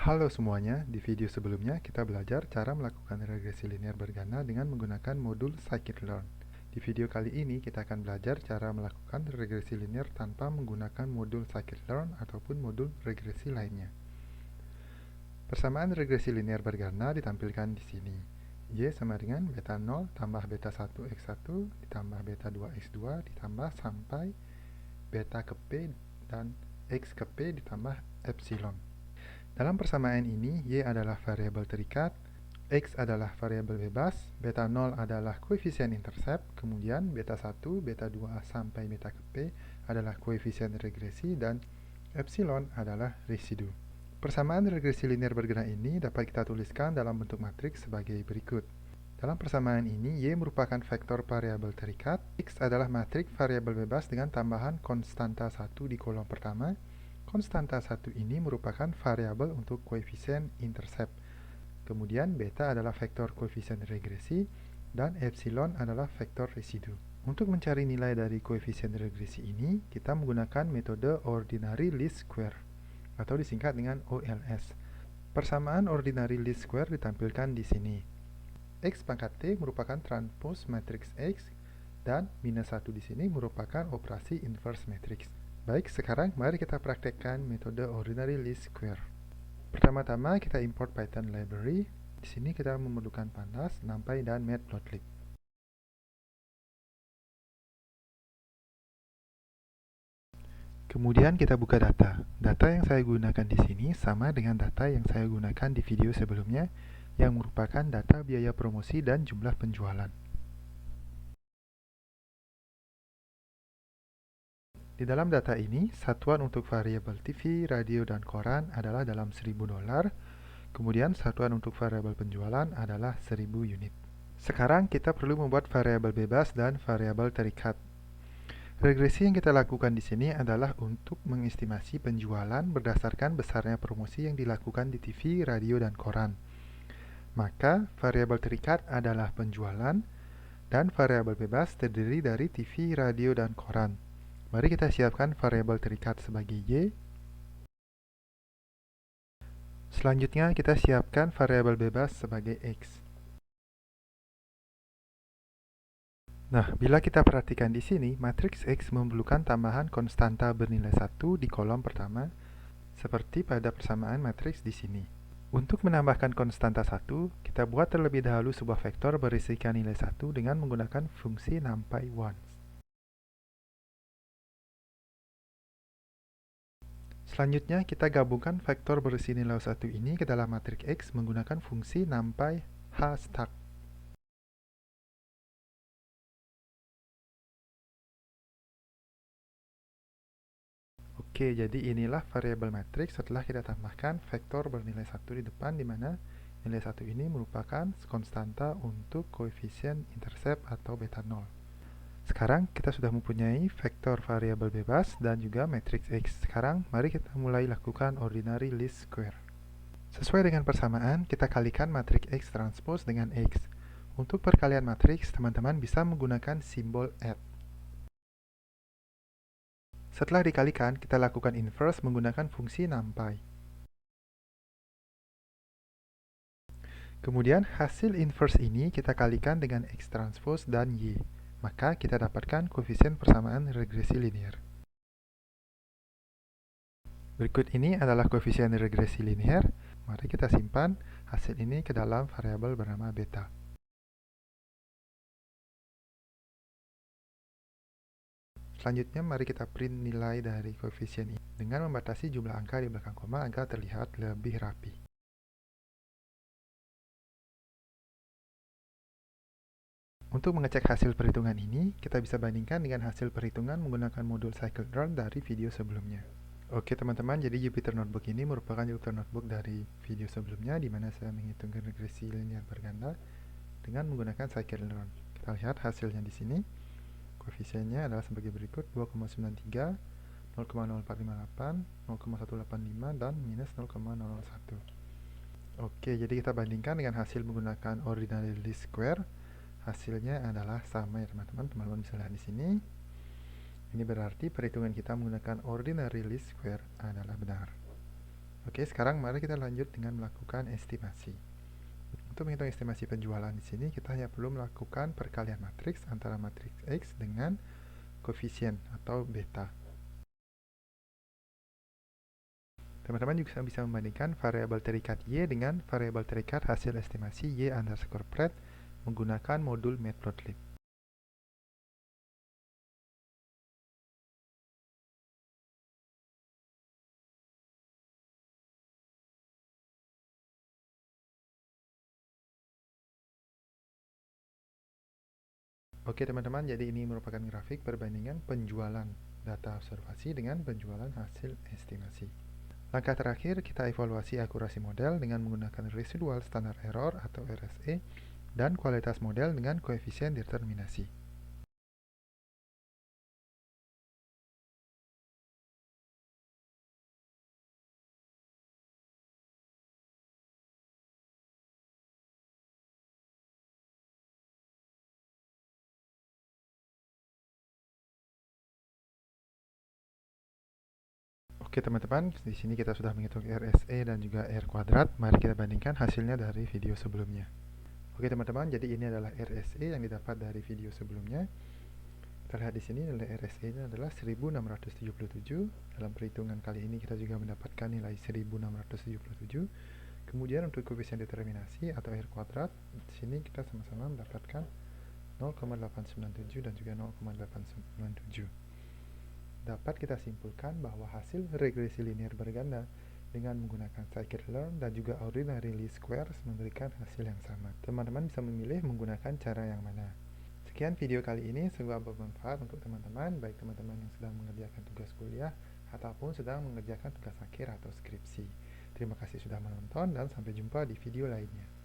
Halo semuanya, di video sebelumnya kita belajar cara melakukan regresi linear berganda dengan menggunakan modul scikit-learn. Di video kali ini kita akan belajar cara melakukan regresi linear tanpa menggunakan modul scikit-learn ataupun modul regresi lainnya. Persamaan regresi linear berganda ditampilkan di sini. Y sama dengan beta 0 tambah beta 1 x1 ditambah beta 2 x2 ditambah sampai beta ke P dan x ke P ditambah epsilon. Dalam persamaan ini, Y adalah variabel terikat, X adalah variabel bebas, beta 0 adalah koefisien intercept, kemudian beta 1, beta 2 sampai beta ke P adalah koefisien regresi, dan epsilon adalah residu. Persamaan regresi linear bergena ini dapat kita tuliskan dalam bentuk matriks sebagai berikut. Dalam persamaan ini, Y merupakan vektor variabel terikat, X adalah matriks variabel bebas dengan tambahan konstanta 1 di kolom pertama. Konstanta 1 ini merupakan variabel untuk koefisien intercept. Kemudian beta adalah vektor koefisien regresi dan epsilon adalah vektor residu. Untuk mencari nilai dari koefisien regresi ini, kita menggunakan metode ordinary least square atau disingkat dengan OLS. Persamaan ordinary least square ditampilkan di sini. X pangkat T merupakan transpose matriks X dan minus 1 di sini merupakan operasi inverse matriks. Baik, sekarang mari kita praktekkan metode ordinary least square. Pertama-tama kita import Python library. Di sini kita memerlukan pandas, numpy, dan matplotlib. Kemudian kita buka data. Data yang saya gunakan di sini sama dengan data yang saya gunakan di video sebelumnya, yang merupakan data biaya promosi dan jumlah penjualan. Di dalam data ini, satuan untuk variabel TV, radio, dan koran adalah dalam $1000, kemudian satuan untuk variabel penjualan adalah 1000 unit. Sekarang kita perlu membuat variabel bebas dan variabel terikat. Regresi yang kita lakukan di sini adalah untuk mengestimasi penjualan berdasarkan besarnya promosi yang dilakukan di TV, radio, dan koran. Maka, variabel terikat adalah penjualan, dan variabel bebas terdiri dari TV, radio, dan koran. Mari kita siapkan variabel terikat sebagai Y. Selanjutnya kita siapkan variabel bebas sebagai X. Nah, bila kita perhatikan di sini, matriks X memerlukan tambahan konstanta bernilai 1 di kolom pertama, seperti pada persamaan matriks di sini. Untuk menambahkan konstanta 1, kita buat terlebih dahulu sebuah vektor berisikan nilai 1 dengan menggunakan fungsi numpy once. Selanjutnya, kita gabungkan vektor berisi nilai 1 ini ke dalam matriks X menggunakan fungsi numpy hstack. Oke, jadi inilah variabel matriks setelah kita tambahkan vektor bernilai 1 di depan, di mana nilai 1 ini merupakan konstanta untuk koefisien intercept atau beta 0. Sekarang kita sudah mempunyai vektor variabel bebas dan juga matriks X. Sekarang mari kita mulai lakukan ordinary least square. Sesuai dengan persamaan, kita kalikan matriks X transpose dengan X. Untuk perkalian matriks, teman-teman bisa menggunakan simbol add. Setelah dikalikan, kita lakukan inverse menggunakan fungsi numpy. Kemudian hasil inverse ini kita kalikan dengan X transpose dan Y. Maka kita dapatkan koefisien persamaan regresi linear. Berikut ini adalah koefisien regresi linear. Mari kita simpan hasil ini ke dalam variabel bernama beta. Selanjutnya mari kita print nilai dari koefisien ini dengan membatasi jumlah angka di belakang koma agar terlihat lebih rapi. Untuk mengecek hasil perhitungan ini, kita bisa bandingkan dengan hasil perhitungan menggunakan modul scikit-learn dari video sebelumnya. Oke teman-teman, jadi Jupyter Notebook ini merupakan Jupyter Notebook dari video sebelumnya di mana saya menghitungkan regresi linear berganda dengan menggunakan scikit-learn. Kita lihat hasilnya di sini. Koefisiennya adalah sebagai berikut: 2,93, 0,0458, 0,185, dan minus 0,001. Oke, jadi kita bandingkan dengan hasil menggunakan ordinary least square. Hasilnya adalah sama ya teman-teman. Teman-teman bisa lihat di sini. Ini berarti perhitungan kita menggunakan ordinary least square adalah benar. Oke, sekarang mari kita lanjut dengan melakukan estimasi. Untuk menghitung estimasi penjualan di sini, kita hanya perlu melakukan perkalian matriks antara matriks X dengan koefisien atau beta. Teman-teman juga bisa membandingkan variabel terikat Y dengan variabel terikat hasil estimasi Y_pred menggunakan modul matplotlib. Oke teman-teman, jadi ini merupakan grafik perbandingan penjualan data observasi dengan penjualan hasil estimasi. Langkah terakhir, kita evaluasi akurasi model dengan menggunakan residual standard error atau RSE dan kualitas model dengan koefisien determinasi. Oke teman-teman, di sini kita sudah menghitung RSE dan juga R kuadrat. Mari kita bandingkan hasilnya dari video sebelumnya. Oke teman-teman, jadi ini adalah RSE yang didapat dari video sebelumnya. Kita lihat di sini nilai RSE-nya adalah 1677. Dalam perhitungan kali ini kita juga mendapatkan nilai 1677. Kemudian untuk koefisien determinasi atau R kuadrat, di sini kita sama-sama mendapatkan 0,897 dan juga 0,897. Dapat kita simpulkan bahwa hasil regresi linear berganda dengan menggunakan scikit-learn dan juga ordinary least squares memberikan hasil yang sama. Teman-teman bisa memilih menggunakan cara yang mana. Sekian video kali ini, semoga bermanfaat untuk teman-teman, baik teman-teman yang sedang mengerjakan tugas kuliah ataupun sedang mengerjakan tugas akhir atau skripsi. Terima kasih sudah menonton dan sampai jumpa di video lainnya.